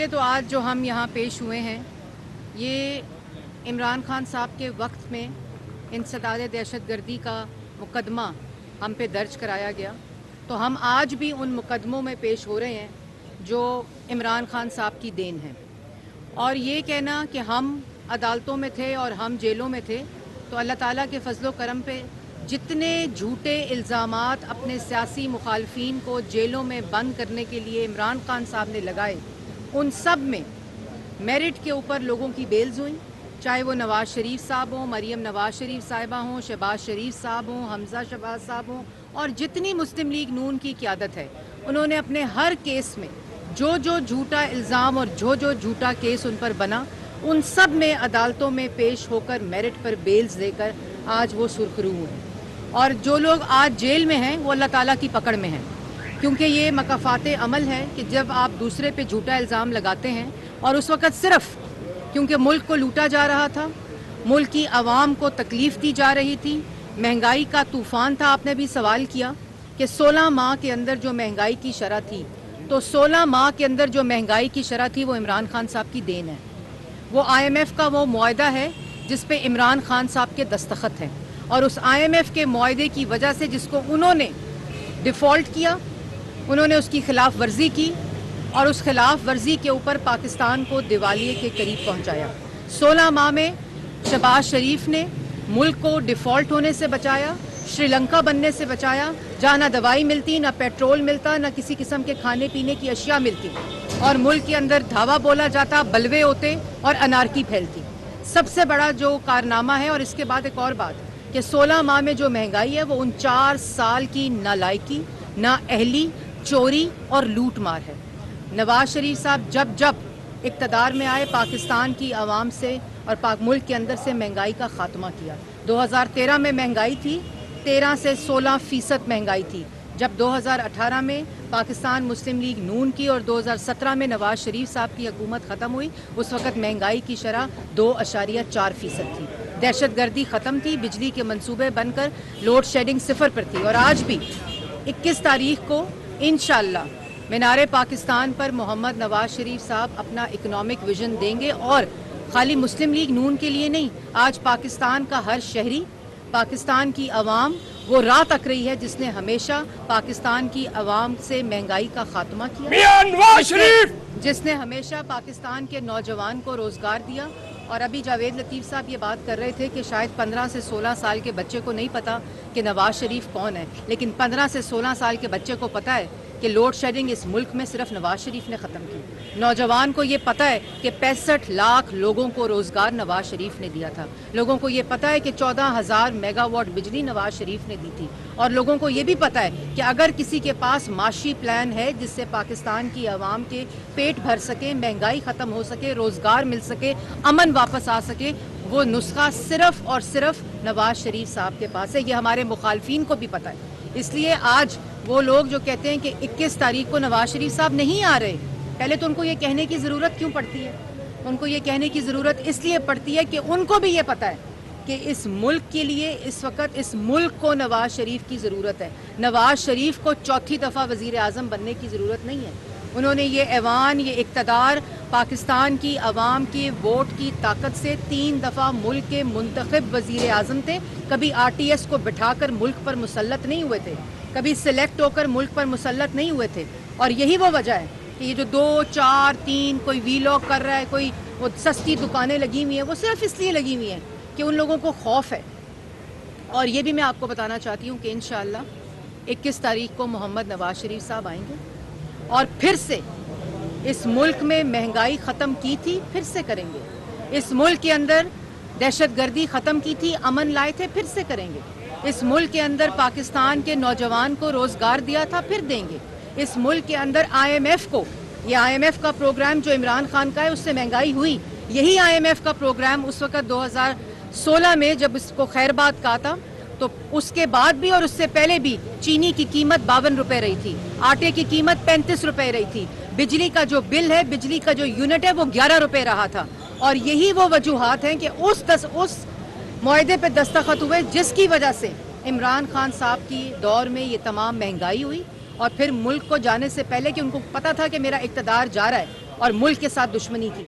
پہلے تو آج جو ہم یہاں پیش ہوئے ہیں یہ عمران خان صاحب کے وقت میں انسداد دہشت گردی کا مقدمہ ہم پہ درج کرایا گیا، تو ہم آج بھی ان مقدموں میں پیش ہو رہے ہیں جو عمران خان صاحب کی دین ہے۔ اور یہ کہنا کہ ہم عدالتوں میں تھے اور ہم جیلوں میں تھے، تو اللہ تعالیٰ کے فضل و کرم پہ جتنے جھوٹے الزامات اپنے سیاسی مخالفین کو جیلوں میں بند کرنے کے لیے عمران خان صاحب نے لگائے، ان سب میں میرٹ کے اوپر لوگوں کی بیلز ہوئیں، چاہے وہ نواز شریف صاحب ہوں، مریم نواز شریف صاحبہ ہوں، شہباز شریف صاحب ہوں، حمزہ شہباز صاحب ہوں، اور جتنی مسلم لیگ نون کی قیادت ہے، انہوں نے اپنے ہر کیس میں جو جھوٹا الزام اور جو جھوٹا کیس ان پر بنا، ان سب میں عدالتوں میں پیش ہو کر میرٹ پر بیلز دے کر آج وہ سرخرو ہیں۔ اور جو لوگ آج جیل میں ہیں وہ اللہ تعالیٰ کی پکڑ میں ہیں، کیونکہ یہ مکافات عمل ہے کہ جب آپ دوسرے پہ جھوٹا الزام لگاتے ہیں، اور اس وقت صرف کیونکہ ملک کو لوٹا جا رہا تھا، ملک کی عوام کو تکلیف دی جا رہی تھی، مہنگائی کا طوفان تھا۔ آپ نے بھی سوال کیا کہ 16 ماہ کے اندر جو مہنگائی کی شرح تھی، تو 16 ماہ کے اندر جو مہنگائی کی شرح تھی وہ عمران خان صاحب کی دین ہے۔ وہ IMF کا وہ معاہدہ ہے جس پہ عمران خان صاحب کے دستخط ہیں، اور اس IMF کے معاہدے کی وجہ سے جس کو انہوں نے ڈیفالٹ کیا، انہوں نے اس کی خلاف ورزی کی، اور اس خلاف ورزی کے اوپر پاکستان کو دیوالیے کے قریب پہنچایا۔ 16 ماہ میں شہباز شریف نے ملک کو ڈیفالٹ ہونے سے بچایا، شری لنکا بننے سے بچایا، جہاں نہ دوائی ملتی، نہ پیٹرول ملتا، نہ کسی قسم کے کھانے پینے کی اشیاء ملتی، اور ملک کے اندر دھاوا بولا جاتا، بلوے ہوتے اور انارکی پھیلتی۔ سب سے بڑا جو کارنامہ ہے، اور اس کے بعد ایک اور بات کہ 16 ماہ میں جو مہنگائی ہے وہ 49 سال کی نالائکی، نااہلی، چوری اور لوٹ مار ہے۔ نواز شریف صاحب جب اقتدار میں آئے، پاکستان کی عوام سے اور پاک ملک کے اندر سے مہنگائی کا خاتمہ کیا۔ 2013 میں مہنگائی تھی 13 سے 16% مہنگائی تھی، جب 2018 میں پاکستان مسلم لیگ نون کی اور 2017 میں نواز شریف صاحب کی حکومت ختم ہوئی، اس وقت مہنگائی کی شرح 2.4% تھی۔ دہشت گردی ختم تھی، بجلی کے منصوبے بن کر لوڈ شیڈنگ 0 پر تھی، اور آج بھی 21 تاریخ کو انشاءاللہ مینار پاکستان پر محمد نواز شریف صاحب اپنا اکنامک ویژن دیں گے، اور خالی مسلم لیگ نون کے لیے نہیں، آج پاکستان کا ہر شہری، پاکستان کی عوام وہ راہ تک رہی ہے جس نے ہمیشہ پاکستان کی عوام سے مہنگائی کا خاتمہ کیا، جس نے ہمیشہ پاکستان کے نوجوان کو روزگار دیا۔ اور ابھی جاوید لطیف صاحب یہ بات کر رہے تھے کہ شاید 15 سے 16 سال کے بچے کو نہیں پتا کہ نواز شریف کون ہے، لیکن 15 سے 16 سال کے بچے کو پتا ہے کہ لوڈ شیڈنگ اس ملک میں صرف نواز شریف نے ختم کی۔ نوجوان کو یہ پتہ ہے کہ 65 لاکھ لوگوں کو روزگار نواز شریف نے دیا تھا، لوگوں کو یہ پتہ ہے کہ 14,000 میگا واٹ بجلی نواز شریف نے دی تھی، اور لوگوں کو یہ بھی پتہ ہے کہ اگر کسی کے پاس معاشی پلان ہے جس سے پاکستان کی عوام کے پیٹ بھر سکے، مہنگائی ختم ہو سکے، روزگار مل سکے، امن واپس آ سکے، وہ نسخہ صرف اور صرف نواز شریف صاحب کے پاس ہے۔ یہ ہمارے مخالفین کو بھی پتہ ہے، اس لیے آج وہ لوگ جو کہتے ہیں کہ 21 تاریخ کو نواز شریف صاحب نہیں آ رہے، پہلے تو ان کو یہ کہنے کی ضرورت کیوں پڑتی ہے؟ ان کو یہ کہنے کی ضرورت اس لیے پڑتی ہے کہ ان کو بھی یہ پتہ ہے کہ اس ملک کے لیے اس وقت اس ملک کو نواز شریف کی ضرورت ہے۔ نواز شریف کو چوتھی دفعہ وزیر اعظم بننے کی ضرورت نہیں ہے۔ انہوں نے یہ ایوان، یہ اقتدار پاکستان کی عوام کے ووٹ کی طاقت سے 3 دفعہ ملک کے منتخب وزیر اعظم تھے، کبھی RTS کو بٹھا کر ملک پر مسلط نہیں ہوئے تھے، کبھی سلیکٹ ہو کر ملک پر مسلط نہیں ہوئے تھے۔ اور یہی وہ وجہ ہے کہ یہ جو 2، 4، 3 کوئی ویلاگ کر رہا ہے، کوئی وہ سستی دکانیں لگی ہوئی ہیں، وہ صرف اس لیے لگی ہوئی ہیں کہ ان لوگوں کو خوف ہے۔ اور یہ بھی میں آپ کو بتانا چاہتی ہوں کہ انشاءاللہ 21 تاریخ کو محمد نواز شریف صاحب آئیں گے، اور پھر سے اس ملک میں مہنگائی ختم کی تھی، پھر سے کریں گے۔ اس ملک کے اندر دہشت گردی ختم کی تھی، امن لائے تھے، پھر سے کریں گے۔ اس ملک کے اندر پاکستان کے نوجوان کو روزگار دیا تھا، پھر دیں گے۔ اس ملک کے اندر IMF کو، یہ IMF کا پروگرام جو عمران خان کا ہے، اس سے مہنگائی ہوئی، یہی IMF کا پروگرام اس وقت 2016 میں جب اس کو خیر بات کہا تھا، تو اس کے بعد بھی اور اس سے پہلے بھی چینی کی قیمت 52 روپے رہی تھی، آٹے کی قیمت 35 روپے رہی تھی، بجلی کا جو بل ہے، بجلی کا جو یونٹ ہے وہ 11 روپے رہا تھا۔ اور یہی وہ وجوہات ہیں کہ اس معاہدے پہ دستخط ہوئے جس کی وجہ سے عمران خان صاحب کی دور میں یہ تمام مہنگائی ہوئی، اور پھر ملک کو جانے سے پہلے کہ ان کو پتا تھا کہ میرا اقتدار جا رہا ہے، اور ملک کے ساتھ دشمنی کی.